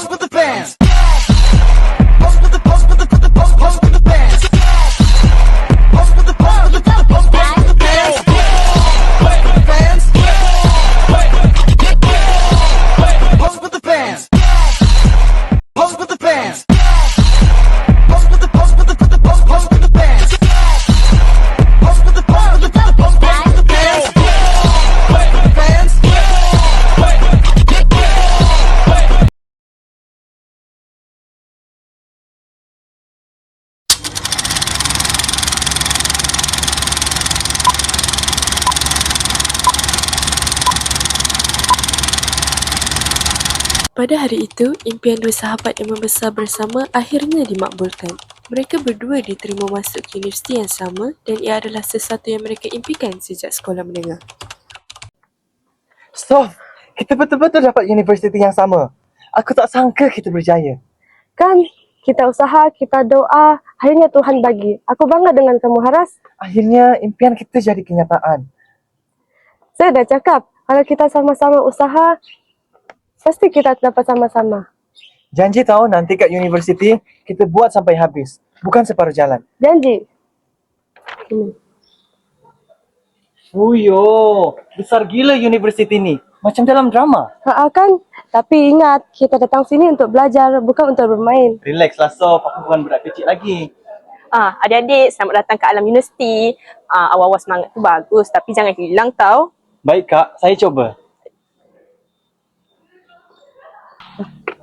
Pose with the fans. Pose with the pose with the pose with the pose pose with the fans. Pose with the pose with the pose pose pose with the fans. Fans. Pose with the fans. Pose with the fans. Pose with the pose with the pose pose with the fans. Pose with the pose with the pose pose with the fans. Fans. Pada hari itu, impian dua sahabat yang membesar bersama akhirnya dimakbulkan. Mereka berdua diterima masuk ke universiti yang sama dan ia adalah sesuatu yang mereka impikan sejak sekolah menengah. Stop! Kita betul-betul dapat universiti yang sama. Aku tak sangka kita berjaya. Kan, kita usaha, kita doa, akhirnya Tuhan bagi. Aku bangga dengan kamu, Haras. Akhirnya impian kita jadi kenyataan. Saya dah cakap, kalau kita sama-sama usaha, pasti kita dapat sama-sama. Janji tahu nanti kat universiti kita buat sampai habis. Bukan separuh jalan. Janji. Fuyo, besar gila universiti ni. Macam dalam drama. Kan? Tapi ingat, kita datang sini untuk belajar, bukan untuk bermain. Relax lah Sof, aku bukan budak kecil lagi. Adik-adik, selamat datang ke Alam Universiti. Awal-awal semangat tu bagus, tapi jangan hilang tau. Baik kak, saya coba.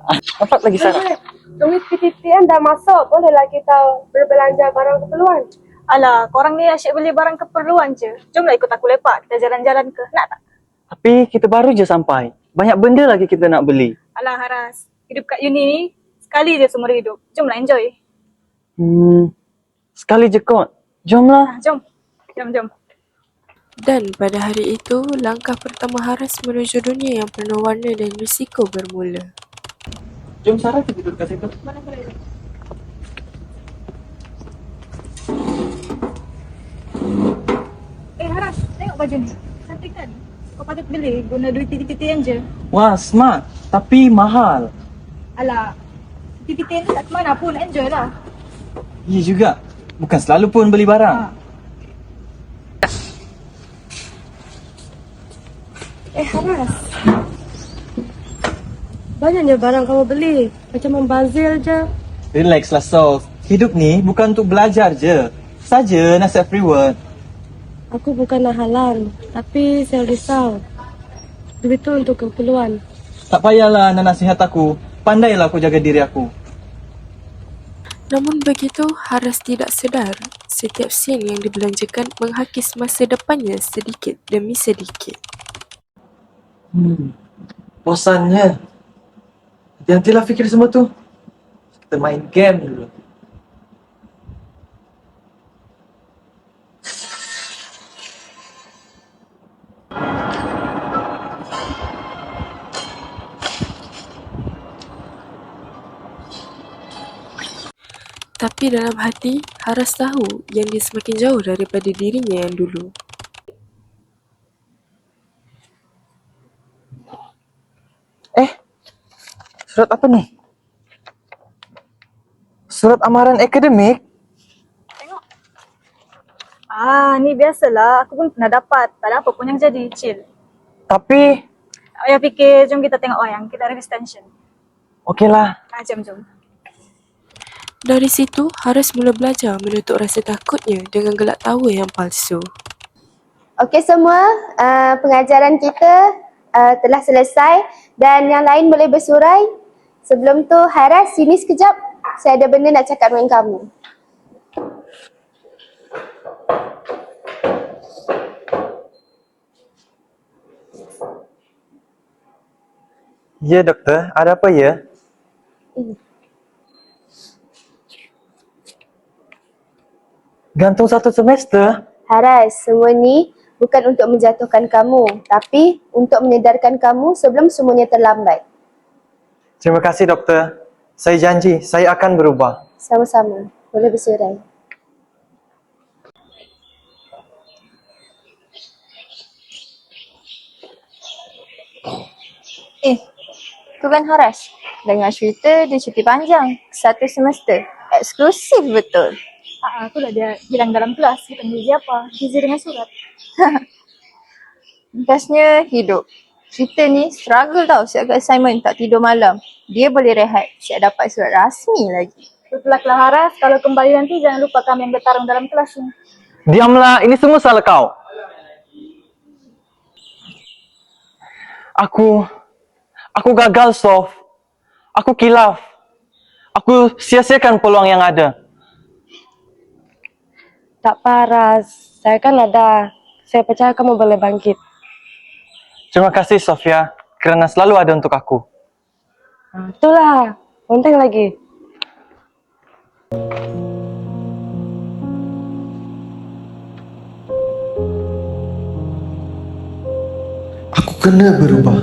Nampak lagi Sarah. Duit PTPN dah masuk, bolehlah kita berbelanja barang keperluan. Alah, korang ni asyik beli barang keperluan je. Jomlah ikut aku lepak, kita jalan-jalan ke. Nak tak? Tapi kita baru je sampai. Banyak benda lagi kita nak beli. Alah Haras, hidup kat uni ni sekali je seumur hidup. Jomlah enjoy. Sekali je kot. Jomlah. Jom. Jom. Dan pada hari itu, langkah pertama Haras menuju dunia yang penuh warna dan risiko bermula. Jom Sarah, kita duduk kat situ. Mana boleh? Haras, tengok baju ni. Cantik kan? Kau patut beli, guna duit titi-titian je. Wah, smart. Tapi mahal. Alah, titi-titian ni tak ke mana pun, enjoy lah. Ya juga. Bukan selalu pun beli barang. Haras. Banyaknya barang kamu beli. Macam membazir je. Relax lah Sof. Hidup ni bukan untuk belajar je. Saja nasihat free word. Aku bukanlah halang, tapi saya risau. Duit tu untuk keperluan. Tak payahlah nak nasihat aku. Pandailah aku jaga diri aku. Namun begitu, Haras tidak sedar. Setiap sen yang dibelanjakan menghakis masa depannya sedikit demi sedikit. Bosannya. Hati-hatilah fikir semua tu. Kita main game dulu. Tapi dalam hati, Haras tahu yang dia semakin jauh daripada dirinya yang dulu. Surat apa ni? Surat amaran akademik? Tengok. Ni biasalah. Aku pun pernah dapat. Tak ada apa pun yang jadi. Chill. Tapi, Ayah fikir, jom kita tengok wayang. Kita release tension. okeylah. Jom. Dari situ, Haras mula belajar menutup rasa takutnya dengan gelak tawa yang palsu. Okey semua, pengajaran kita telah selesai dan yang lain boleh bersurai. Sebelum tu, Haras, sini sekejap. Saya ada benda nak cakap dengan kamu. Ya doktor, ada apa ya? Gantung satu semester? Haras, semua ni bukan untuk menjatuhkan kamu, tapi untuk menyedarkan kamu sebelum semuanya terlambat. Terima kasih doktor. Saya janji, saya akan berubah. Sama-sama, boleh bersurai. Tu kan Harash. Dengar cerita dia cuti panjang. 1 semester. Eksklusif betul. Itulah dia bilang dalam kelas, dia panggil dia apa? Busy dengan surat. Bestnya hidup. Cerita ni struggle tau siap ke assignment, tak tidur malam. Dia boleh rehat, siap dapat surat rasmi lagi. Betul lah Haras, kalau kembali nanti jangan lupa kami yang bertarung dalam kelas ni. Diamlah, ini semua salah kau. Aku gagal, Sof. Aku kilaf. Aku sia-siakan peluang yang ada. Tak paras. Saya kan ada. Saya percaya kamu boleh bangkit. Terima kasih, Sofia, kerana selalu ada untuk aku. Itulah. Penting lagi. Aku kena berubah.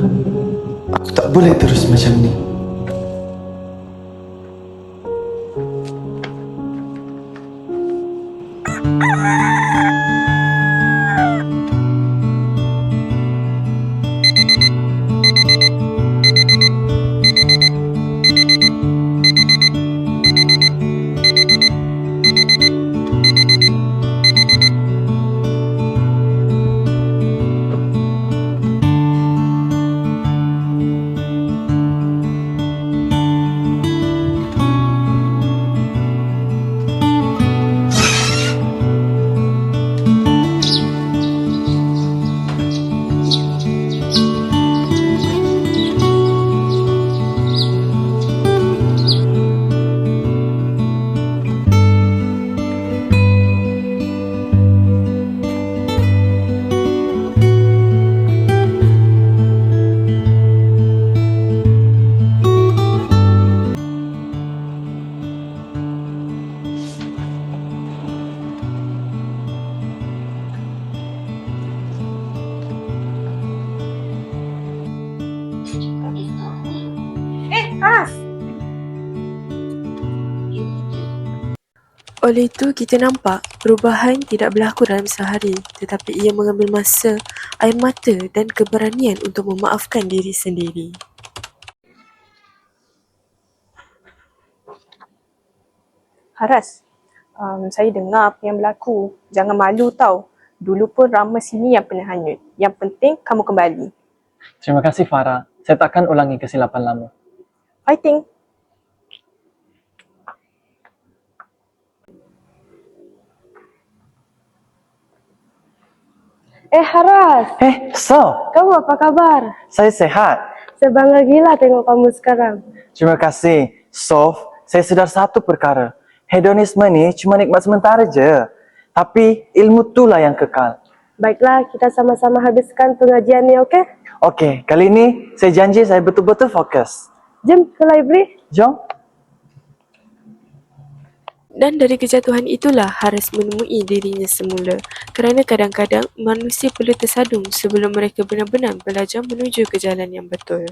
Aku tak boleh terus macam ni. Oleh itu, kita nampak perubahan tidak berlaku dalam sehari, tetapi ia mengambil masa, air mata dan keberanian untuk memaafkan diri sendiri. Haras, saya dengar apa yang berlaku. Jangan malu tau. Dulu pun ramai sini yang pernah hanyut. Yang penting kamu kembali. Terima kasih, Farah. Saya takkan ulangi kesilapan lama. Fighting! Haras. So, Kamu apa kabar? saya sehat. Saya bangga gila tengok kamu sekarang. Terima kasih. Sof, saya sedar satu perkara. Hedonisme ni cuma nikmat sementara je. Tapi ilmu itulah yang kekal. Baiklah, kita sama-sama habiskan pengajian ni, okey? Okey, kali ini saya janji saya betul-betul fokus. Jom ke library. Jom. Dan dari kejatuhan itulah Haris menemui dirinya semula. Kerana kadang-kadang manusia perlu tersadung sebelum mereka benar-benar belajar menuju ke jalan yang betul.